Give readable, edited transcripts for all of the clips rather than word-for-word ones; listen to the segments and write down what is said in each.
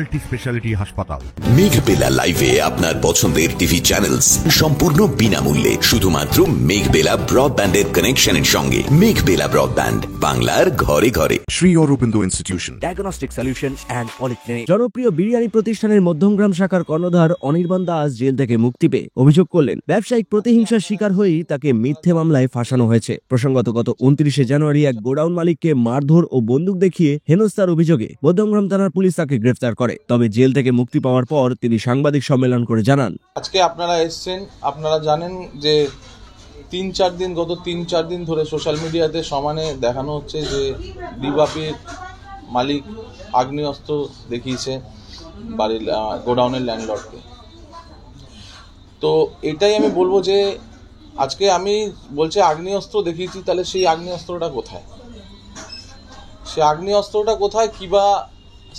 Multi speciality হাসপাতাল। মেঘবেলা লাইভে আপনার পছন্দের টিভি চ্যানেলস সম্পূর্ণ বিনামূল্যে, শুধুমাত্র মেঘবেলা ব্রডব্যান্ডের কানেকশনের সঙ্গে। মেঘবেলা ব্রডব্যান্ড, বাংলার ঘরে ঘরে। Sri Aurobindo institution, diagnostic solution and polyclinic. জনপ্রিয় বিরিয়ানি প্রতিষ্ঠানের মধ্যমগ্রাম শাখার কর্ণধার অনির্বাণ দাস জেল থেকে মুক্তি পেয়ে অভিযোগ করলেন, ব্যবসায়িক প্রতিহিংসার শিকার হয়েই তাকে মিথ্যে মামলায় ফাঁসানো হয়েছে। প্রসঙ্গত গত 29 জানুয়ারি এক গোডাউন মালিককে মারধর ও বন্দুক দেখিয়ে হেনস্থার অভিযোগে মধ্যমগ্রাম থানার পুলিশ তাকে গ্রেফতার করে। তবে জেল থেকে মুক্তি পাওয়ার পর তিনি সাংবাদিক সম্মেলন করে জানান, আজকে আপনারা এসছেন, আপনারা জানেন যে গত 3-4 দিন ধরে সোশ্যাল মিডিয়াতে সমানে দেখানো হচ্ছে যে ডিবাপির মালিক আগ্নেয়াস্ত্র দেখিয়েছে বাড়ির গোডাউনের ল্যান্ডলর্ডকে। তো এটাই আমি বলবো যে আজকে আমি বলছি আগ্নেয়াস্ত্র দেখিয়েছি, তাহলে সেই আগ্নেয়াস্ত্রটা কোথায়? সে আগ্নেয়াস্ত্রটা কোথায়, কিবা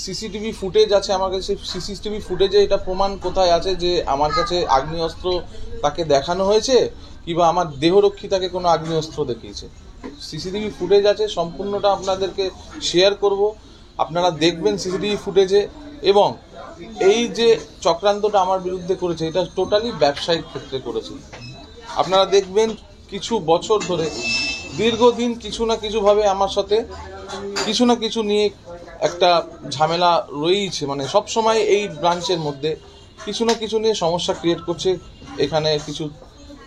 সিসিটিভি ফুটেজ আছে আমার কাছে? সিসিটিভি ফুটেজে এটা প্রমাণ কোথায় আছে যে আমার কাছে আগ্নেয়াস্ত্র তাকে দেখানো হয়েছে, কিবা আমার দেহরক্ষী তাকে কোনো আগ্নেয়াস্ত্র দেখিয়েছে? সিসিটিভি ফুটেজ আছে, সম্পূর্ণটা আপনাদেরকে শেয়ার করব, আপনারা দেখবেন সিসিটিভি ফুটেজে। এবং এই যে চক্রান্তটা আমার বিরুদ্ধে করেছে, এটা টোটালি ব্যবসায়িক ক্ষেত্রে করেছে। আপনারা দেখবেন কিছু বছর ধরে দীর্ঘদিন কিছু না কিছুভাবে আমার সাথে কিছু না কিছু নিয়ে একটা ঝামেলা রয়েইছে, মানে সবসময় এই ব্রাঞ্চের মধ্যে কিছু না কিছু নিয়ে সমস্যা ক্রিয়েট করছে। এখানে কিছু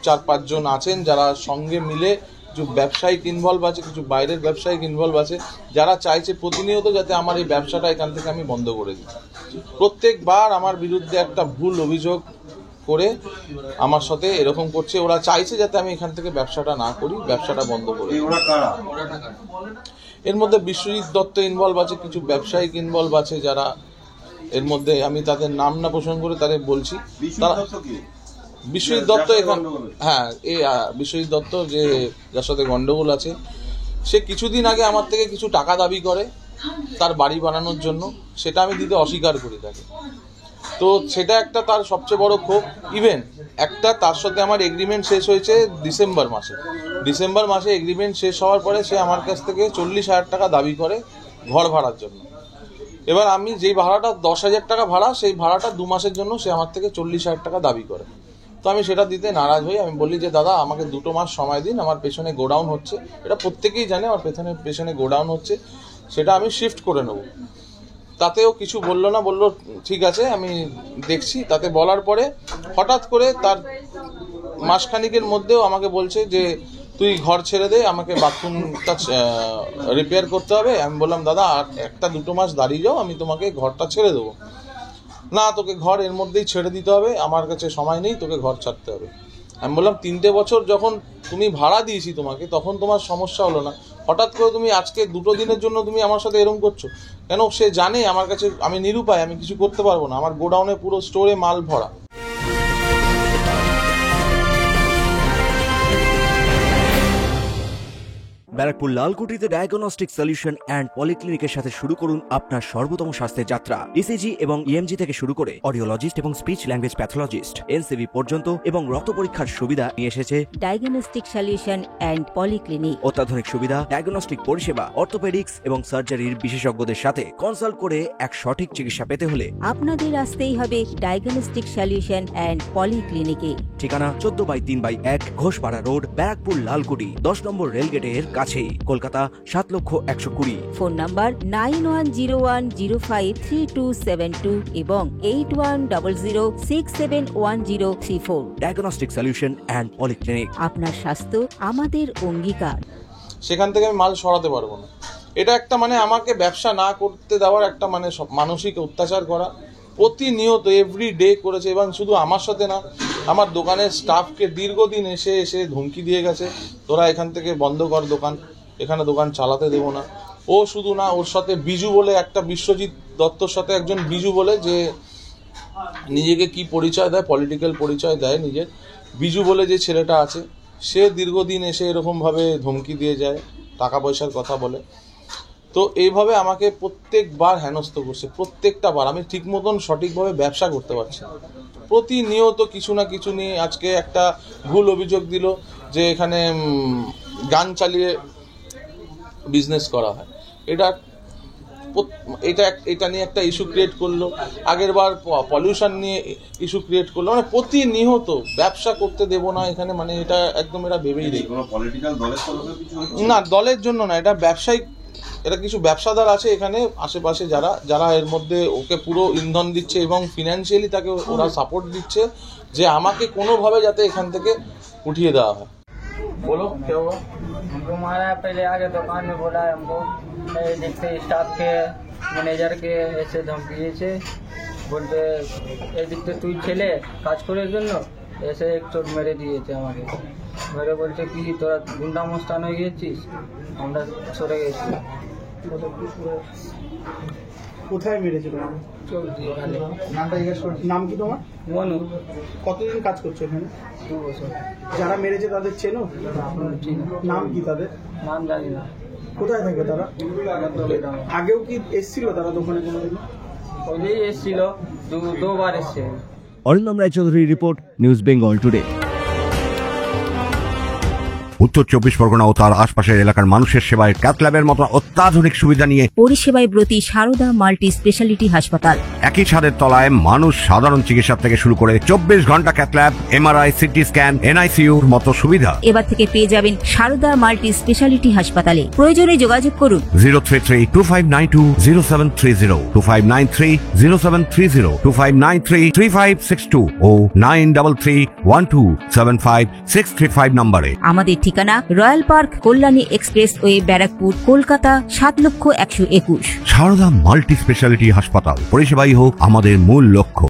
4-5 জন আছেন যারা সঙ্গে মিলে, কিছু ব্যবসায়িক ইনভলভ আছে, কিছু বাইরের ব্যবসায়িক ইনভলভ আছে, যারা চাইছে প্রতিনিয়ত যাতে আমার এই ব্যবসাটা এখান থেকে আমি বন্ধ করে দিই। প্রত্যেকবার আমার বিরুদ্ধে একটা ভুল অভিযোগ করে আমার সাথে এরকম করছে। ওরা চাইছে যাতে আমি এখান থেকে ব্যবসাটা না করি, ব্যবসাটা বন্ধ করি। এর মধ্যে বিশ্বজিৎ দত্ত ইনভলভ আছে, কিছু ব্যবসায়িক ইনভলভ আছে যারা, এর মধ্যে আমি তাদের নাম না পোষণ করে তাদের বলছি। বিশ্বজিৎ দত্ত এখানে, হ্যাঁ, এই বিশ্বজিৎ দত্ত যে যার সাথে গন্ডগোল আছে, সে কিছুদিন আগে আমার থেকে কিছু টাকা দাবি করে তার বাড়ি বানানোর জন্য, সেটা আমি দিতে অস্বীকার করি তাকে। তো সেটা একটা তার সবচেয়ে বড় ক্ষোভ। ইভেন একটা তার সাথে আমার এগ্রিমেন্ট শেষ হয়েছে ডিসেম্বর মাসে এগ্রিমেন্ট শেষ হওয়ার পরে সে আমার কাছ থেকে 40,000 টাকা দাবি করে ঘর ভাড়ার জন্য। এবার আমি যেই ভাড়াটা 10,000 টাকা ভাড়া, সেই ভাড়াটা 2 মাসের জন্য সে আমার থেকে 40,000 টাকা দাবি করে। তো আমি সেটা দিতে নারাজ হই। আমি বলি যে দাদা, আমাকে 2 মাস সময় দিন, আমার পেছনে গোডাউন হচ্ছে, এটা প্রত্যেকেই জানে আমার পেছনে গোডাউন হচ্ছে, সেটা আমি শিফট করে নেব। তাতেও কিছু বললো না, বললো ঠিক আছে আমি দেখছি। তাতে বলার পরে হঠাৎ করে তার মাসখানিকের মধ্যেও আমাকে বলছে যে তুই ঘর ছেড়ে দে, আমাকে বাথরুমটা রিপেয়ার করতে হবে। আমি বললাম দাদা, আর 1-2 মাস দাঁড়িয়ে যাও, আমি তোমাকে ঘরটা ছেড়ে দেবো। না, তোকে ঘর এর মধ্যেই ছেড়ে দিতে হবে, আমার কাছে সময় নেই, তোকে ঘর ছাড়তে হবে। আমি বললাম 3টে বছর যখন তুমি ভাড়া দিয়েছি তোমাকে, তখন তোমার সমস্যা হলো না, হঠাৎ করে তুমি আজকে 2 দিনের জন্য তুমি আমার সাথে এরকম করছো কেন? সে জানে আমার কাছে আমি নিরুপায়, আমি কিছু করতে পারবো না, আমার গোডাউনে পুরো স্টোরে মাল ভরা। ব্যারাকপুর লালকুটিতে ডায়াগনস্টিক সলিউশন অ্যান্ড পলিক্লিনিকের সাথে শুরু করুন আপনার সর্বোত্তম স্বাস্থ্যের যাত্রা। ইসিজি এবং ইএমজি থেকে শুরু করে অডিওলজিস্ট এবং স্পিচ ল্যাঙ্গুয়েজ প্যাথোলজিস্ট, এনসিবি পর্যন্ত এবং রক্ত পরীক্ষার সুবিধা নিয়ে এসেছে ডায়াগনস্টিক সলিউশন অ্যান্ড পলিক্লিনিক। অত্যাধুনিক সুবিধা, ডায়াগনস্টিক পরিষেবা, অর্থোপেডিক্স এবং সার্জারির বিশেষজ্ঞদের সাথে কনসাল্ট করে এক সঠিক চিকিৎসা পেতে হলে আপনাদের আসতেই হবে ডায়াগনস্টিক সলিউশন অ্যান্ড পলিক্লিনিকে। ঠিকানা 14/3/1 ঘোষপাড়া রোড, ব্যারাকপুর লালকুটি, 10 নম্বর রেলগেটের কাছেই, কলকাতা 7,20,020। ফোন নাম্বার 9101053272 এবং 8100671034। Diagnostic solution and polyclinic. আপনার স্বাস্থ্য আমাদের অঙ্গীকার। সেখান থেকে আমি মাল সরাতে পারবো না। এটা একটা মানে আমাকে ব্যবসা না করতে দেওয়ার একটা মানে মানসিক অত্যাচার করা প্রতিনিয়ত এভরিডে করেছে। এবং শুধু আমার সাথে না, আমার দোকানের স্টাফকে দীর্ঘদিন এসে ধমকি দিয়ে গেছে, তোরা এখান থেকে বন্ধ কর দোকান, এখানে দোকান চালাতে দেবো না। ও শুধু না, ওর সাথে বিজু বলে একটা, বিশ্বজিৎ দত্তর সাথে একজন বিজু বলে, যে নিজেকে কি পরিচয় দেয়, পলিটিক্যাল পরিচয় দেয় নিজের, বিজু বলে যে ছেলেটা আছে, সে দীর্ঘদিন এসে এরকমভাবে ধমকি দিয়ে যায়, টাকা পয়সার কথা বলে। তো এইভাবে আমাকে প্রত্যেকবার হেনস্থ করছে, প্রত্যেকটা বার আমি ঠিক মতন সঠিকভাবে ব্যবসা করতে পারছি না। প্রতিনিয়ত কিছু না কিছু নিয়ে আজকে একটা ভুল অভিযোগ দিল যে এখানে গান চালিয়ে বিজনেস করা হয়। এটা এটা নিয়ে একটা ইস্যু ক্রিয়েট করলো, আগেরবার পলিউশন নিয়ে ইস্যু ক্রিয়েট করলো, মানে প্রতিনিয়ত ব্যবসা করতে দেব না এখানে, মানে এটা একদম এরা ভেবেই দেখি না, দলের জন্য না, এটা ব্যবসায়িক, এটা কিছু ব্যবসাদার আছে এখানে আশেপাশে যারা এর মধ্যে ওকে পুরো ইন্ধন দিচ্ছে এবং ফিনান্সিয়ালি তাকে ওরা সাপোর্ট দিচ্ছে যে আমাকে কোনোভাবে যাতে এখান থেকে উঠিয়ে দেওয়া হয়। বলো क्या हुआ? हमको मारा पहले आगे दुकान में बोला है हमको देखते स्टाफ के मैनेजर के ऐसे धमकी से बोलते देखते তুই ছেলে কাজ করার জন্য এসে এক চোট মেরে দিয়েছে আমাকে, মেরে বলছে কি তোরা গুন্ডা মস্তান হয়ে গেছিস, আমরা সরে গেছি। কোথায় মেরেছে তোমাকে? চলছি ওখানে। নামটা জিজ্ঞেস করছি। নাম কি তোমার? মনু। কতদিন কাজ করছো এখানে? 2 বছর। যারা মেরেছে তাদের চেনো? নাম কি তাদের? নাম জানি না। কোথায় থাকে তারা? আগেও কি এসেছিল তারা দোকানে কোনোদিন? ওই এসেছিল, দুবার এসছে। অরিন্দম রায়চৌধুরীর রিপোর্ট, নিউজ বেঙ্গল টুডে। উত্তর 24 পরগনা ও তার আশপাশের এলাকার মানুষের সেবায় ক্যাথ ল্যাবের মতো অত্যাধুনিক সুবিধা নিয়ে পরিষেবায় ব্রতী সারদা মাল্টি স্পেশালিটি হাসপাতাল। একই ছাদের তলায় মানুষ সাধারণ চিকিৎসা থেকে শুরু করে 24 ঘন্টা cath lab, MRI, CT scan, এনআইসিইউর মতো সুবিধা। এবার থেকে পেয়ে যাবেন সারদা মাল্টি স্পেশালিটি হাসপাতালে। প্রয়োজনে যোগাযোগ করুন 033-2592-0730, 2593-0730, 2593-3562 ও 9331275635 নম্বরে। আমাদের ঠিকানা Royal Park, Kalyani expressway, Barrackpore, Kolkata 7,121,000। Sarada multi speciality হাসপাতাল, পরিষেবাই হোক আমাদের মূল লক্ষ্য।